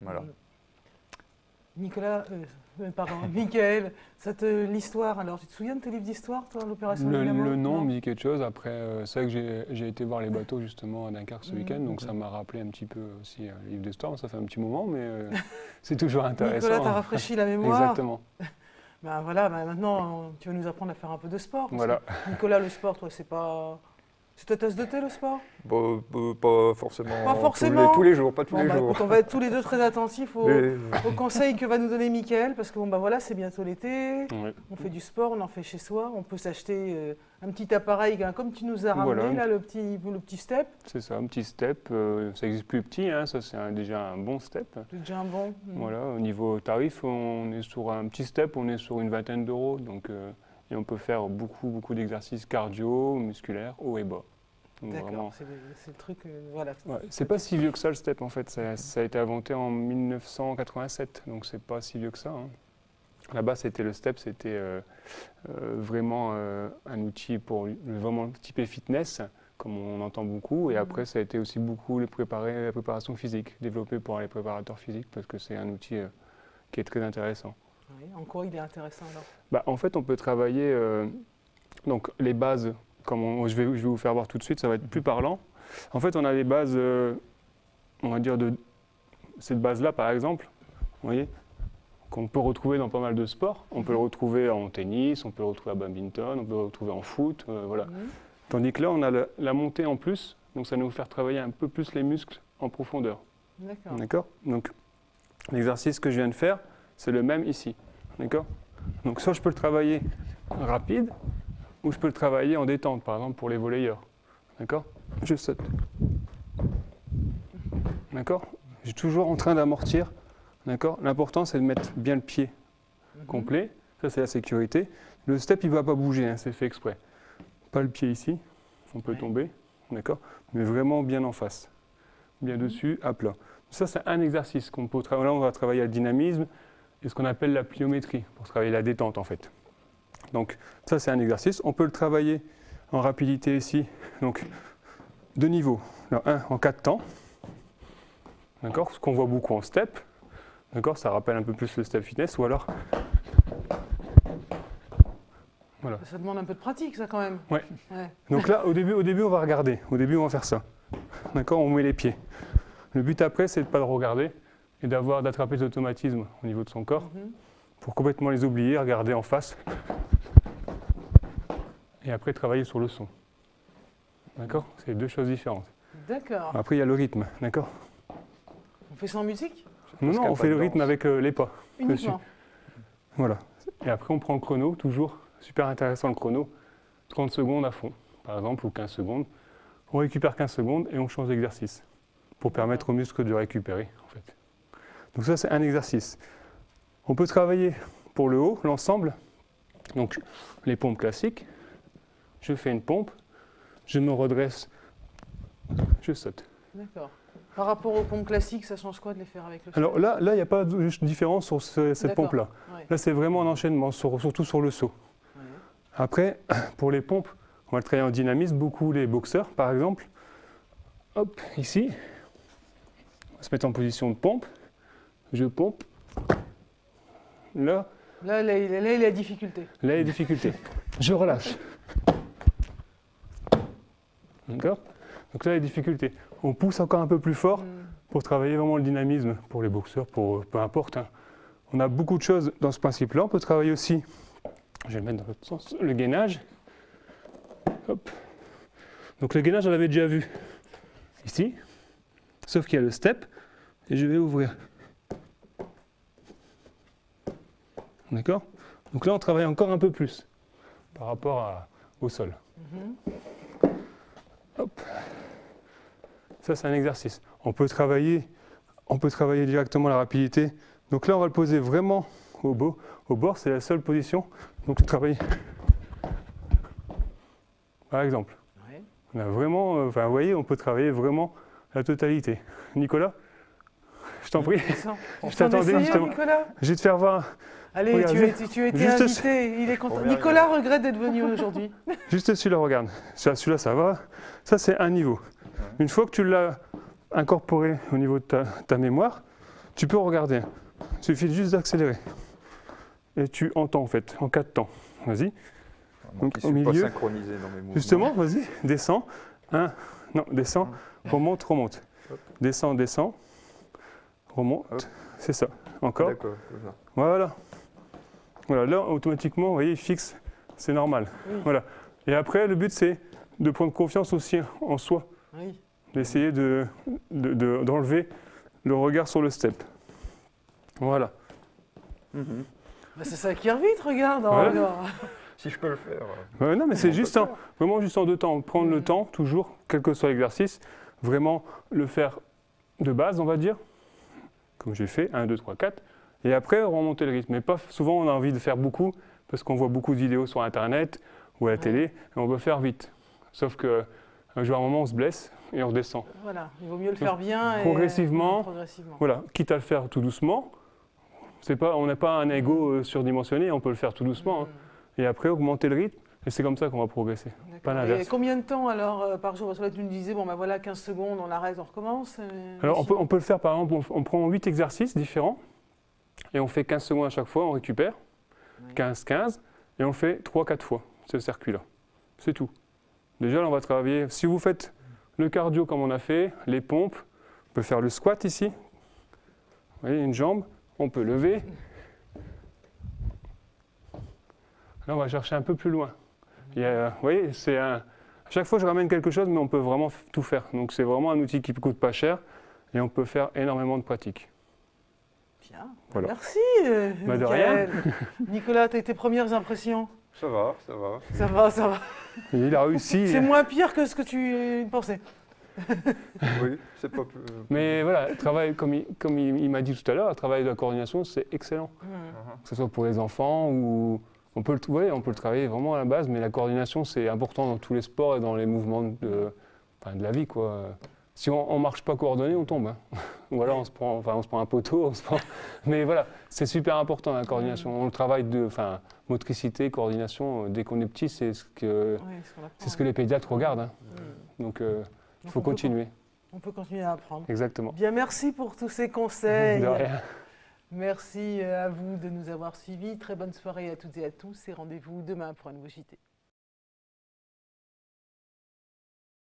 Voilà. Nicolas, pardon, Michael, l'histoire, alors tu te souviens de tes livres d'histoire, toi, l'opération Dynamo? Le nom me dit quelque chose. Après, c'est vrai que j'ai été voir les bateaux justement à Dunkerque ce week-end, donc ça m'a rappelé un petit peu aussi les livres d'histoire. Ça fait un petit moment, mais c'est toujours intéressant. Nicolas, t'as rafraîchi la mémoire. Exactement. Ben voilà, maintenant tu vas nous apprendre à faire un peu de sport. Voilà. Nicolas, le sport, toi, c'est pas... C'est ta tasse de thé, le sport? Pas forcément. Pas forcément. Tous les jours, pas tous les Bah, jours. écoute, on va être tous les deux très attentifs aux conseils que va nous donner Mickaël, parce que bon, bah, voilà, c'est bientôt l'été, Oui. on fait du sport, on en fait chez soi, on peut s'acheter un petit appareil, hein, comme tu nous as ramené, Voilà. là, le petit step. C'est ça, un petit step. Ça existe plus petit, hein, ça c'est déjà un bon step. C'est déjà un bon. Voilà, au niveau tarif, on est sur un petit step, on est sur une vingtaine d'euros. Donc, et on peut faire beaucoup d'exercices cardio, musculaires, haut et bas. D'accord, c'est le truc, voilà. Ouais, c'est pas si vieux que ça le step en fait, ça a été inventé en 1987, donc c'est pas si vieux que ça. Hein. Là-bas, le step, c'était vraiment un outil pour vraiment typé fitness, comme on entend beaucoup, et après ça a été aussi beaucoup la préparation physique, développé pour les préparateurs physiques, parce que c'est un outil qui est très intéressant. Oui, en quoi il est intéressant alors? Bah, en fait, on peut travailler donc les bases. Comme je vais vous faire voir tout de suite, ça va être plus parlant. En fait, on a des bases, on va dire, de cette base-là, par exemple, vous voyez, qu'on peut retrouver dans pas mal de sports. On peut le retrouver en tennis, on peut le retrouver à badminton, on peut le retrouver en foot, voilà. Tandis que là, on a la montée en plus, donc ça va nous faire travailler un peu plus les muscles en profondeur. D'accord. D'accord. Donc, l'exercice que je viens de faire, c'est le même ici. D'accord. Donc, soit je peux le travailler rapide, ou je peux le travailler en détente, par exemple pour les volleyeurs. D'accord? Je saute. D'accord? Je suis toujours en train d'amortir. D'accord? L'important, c'est de mettre bien le pied complet. Ça, c'est la sécurité. Le step, il ne va pas bouger, hein, c'est fait exprès. Pas le pied ici, on peut tomber. D'accord? Mais vraiment bien en face. Bien dessus, à plat. Ça, c'est un exercice qu'on peut travailler. Là, on va travailler le dynamisme et ce qu'on appelle la pliométrie, pour travailler la détente, en fait. Donc ça c'est un exercice, on peut le travailler en rapidité ici, donc deux niveaux, alors, un en 4 temps, d'accord, ce qu'on voit beaucoup en step, d'accord, ça rappelle un peu plus le step fitness, ou alors, voilà. Ça demande un peu de pratique ça quand même. Ouais. Donc là au début on va regarder, au début on va faire ça, d'accord, on met les pieds. Le but après c'est de ne pas le regarder et d'attraper les automatismes au niveau de son corps, pour complètement les oublier, regarder en face. Et après travailler sur le son. D'accord? C'est deux choses différentes. D'accord. Après il y a le rythme, d'accord? On fait sans musique? Non, on fait le rythme avec les pas. Uniquement. Dessus. Voilà. Et après on prend le chrono, toujours, super intéressant le chrono, 30 secondes à fond, par exemple, ou 15 secondes. On récupère 15 secondes et on change d'exercice, pour permettre aux muscles de récupérer, en fait. Donc ça c'est un exercice. On peut travailler pour le haut, l'ensemble, donc les pompes classiques. Je fais une pompe, je me redresse, je saute. D'accord. Par rapport aux pompes classiques, ça change quoi de les faire avec le saut? Alors là, il n'y a pas de différence sur cette pompe-là. Ouais. Là, c'est vraiment un enchaînement, surtout sur le saut. Ouais. Après, pour les pompes, on va travailler en dynamisme, beaucoup les boxeurs, par exemple. Hop, ici, on va se mettre en position de pompe. Je pompe. Là, il y a la difficulté. Là, il y a la difficulté. Je relâche. D'accord? Donc là, il y a des difficultés. On pousse encore un peu plus fort pour travailler vraiment le dynamisme pour les boxeurs, pour peu importe. Hein. On a beaucoup de choses dans ce principe-là. On peut travailler aussi, je vais le mettre dans l'autre sens, le gainage. Hop. Donc le gainage, on l'avait déjà vu ici, sauf qu'il y a le step, et je vais ouvrir. D'accord? Donc là, on travaille encore un peu plus par rapport au sol. Hop. Ça, c'est un exercice. On peut travailler directement la rapidité. Donc là, on va le poser vraiment au bord, c'est la seule position. Donc, je travaille. Par exemple. Ouais. On a vraiment, vous voyez, on peut travailler vraiment la totalité. Nicolas, je t'en prie. Je t'attendais justement. Nicolas. Je vais te faire voir. Allez, regarde, tu as été invité, il est content. Nicolas regrette d'être venu aujourd'hui. Juste celui-là, regarde. Celui-là, ça va. Ça, c'est un niveau. Une fois que tu l'as incorporé au niveau de ta mémoire, Tu peux regarder, hein. Il suffit juste d'accélérer. Et tu entends en fait, en 4 temps. Vas-y. Donc, au au milieu. milieu. Pas synchronisé dans mes mouvements. Justement, vas-y, descends. Non, descends, remonte, remonte. Hop. Descends, descends, remonte. Hop. C'est ça. Encore. D'accord, comme ça. Voilà. Voilà, là, automatiquement, vous voyez, il fixe, c'est normal. Oui. Voilà. Et après, le but, c'est de prendre confiance aussi en soi, Oui. d'essayer d'enlever le regard sur le step. Voilà. Mhm. Bah, c'est ça qui revite, regarde. Voilà. Regarde. Si je peux le faire. Non, mais c'est On juste peut le faire. vraiment juste en 2 temps. Prendre le temps, toujours, quel que soit l'exercice, vraiment le faire de base, on va dire, comme j'ai fait, 1, 2, 3, 4, et après remonter le rythme. Mais pas souvent, on a envie de faire beaucoup, parce qu'on voit beaucoup de vidéos sur Internet ou à la télé, et on veut faire vite. Sauf qu'un jour, à un moment, on se blesse et on redescend. Voilà, il vaut mieux le faire bien. Progressivement. Progressivement. Voilà, quitte à le faire tout doucement. On n'a pas un ego surdimensionné, on peut le faire tout doucement. Hein. Et après, augmenter le rythme, et c'est comme ça qu'on va progresser. Pas D'accord. l'inverse. Et combien de temps alors par jour? Parce que là, tu nous disais, bon, ben voilà, 15 secondes, on arrête, on recommence. Alors, sinon- on peut le faire, par exemple, on prend 8 exercices différents, et on fait 15 secondes à chaque fois, on récupère, Ouais. 15, et on fait 3-4 fois ce circuit-là. C'est tout. Déjà, là, on va travailler, si vous faites le cardio comme on a fait, les pompes, on peut faire le squat ici. Vous voyez, une jambe, on peut lever. Là, on va chercher un peu plus loin. Vous voyez, à chaque fois, je ramène quelque chose, mais on peut vraiment tout faire. Donc, c'est vraiment un outil qui ne coûte pas cher et on peut faire énormément de pratiques. Bien. Voilà. Merci, Bah, de Mickaël. Nicolas, tu as tes premières impressions? Ça va, ça va. Ça va, ça va. Et il a réussi. C'est moins pire que ce que tu pensais. Oui, c'est pas plus. Mais voilà, le travail, comme il m'a dit tout à l'heure, le travail de la coordination, c'est excellent. Que ce soit pour les enfants ou. On peut le travailler vraiment à la base, mais la coordination, c'est important dans tous les sports et dans les mouvements de la vie, quoi. Si on ne marche pas coordonné, on tombe. Hein. Ou alors on se prend un poteau. Mais voilà, c'est super important la coordination. On le travaille motricité, coordination, dès qu'on est petit, c'est ce que les pédiatres regardent. Hein. Donc il faut continuer. On peut continuer à apprendre. Exactement. Bien, merci pour tous ces conseils. De rien. Merci à vous de nous avoir suivis. Très bonne soirée à toutes et à tous et rendez-vous demain pour un nouveau JT.